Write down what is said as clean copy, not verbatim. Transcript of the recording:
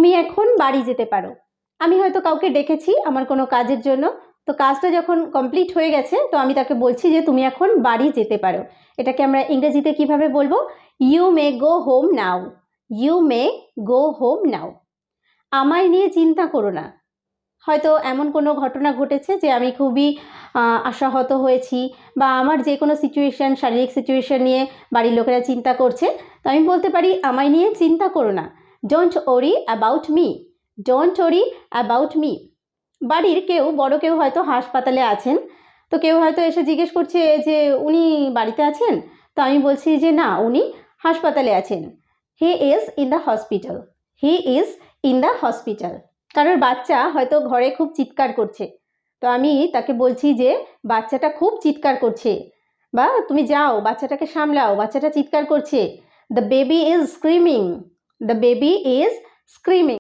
তুমি এখন বাড়ি যেতে পারো। আমি হয়তো কাউকে ডেকেছি আমার কোনো কাজের জন্য, তো কাজটা যখন কমপ্লিট হয়ে গেছে তো আমি তাকে বলছি যে তুমি এখন বাড়ি যেতে পারো। এটাকে আমরা ইংরেজিতে কিভাবে বলবো? You may go home now. You may go home now. আমায় নিয়ে চিন্তা করো না। হয়তো এমন কোনো ঘটনা ঘটেছে যে আমি খুবই আশাহত হয়েছি, বা আমার যে কোনো সিচুয়েশান, শারীরিক সিচুয়েশান নিয়ে বাড়ির লোকেরা চিন্তা করছে, তো আমি বলতে পারি আমায় নিয়ে চিন্তা করো না। Don't worry about me. Don't worry about me. বাড়ির কেউ, বড় কেউ হয়তো হাসপাতালে আছেন, তো কেউ হয়তো এসে জিজ্ঞেস করছে যে উনি বাড়িতে আছেন, তো আমি বলছি যে না, উনি হাসপাতালে আছেন। He is in the hospital. He is in the hospital. কারোর বাচ্চা হয়তো ঘরে খুব চিৎকার করছে, তো আমি তাকে বলছি যে বাচ্চাটা খুব চিৎকার করছে, বা তুমি যাও বাচ্চাটাকে সামলাও, বাচ্চাটা চিৎকার করছে। The baby is screaming. The baby is screaming.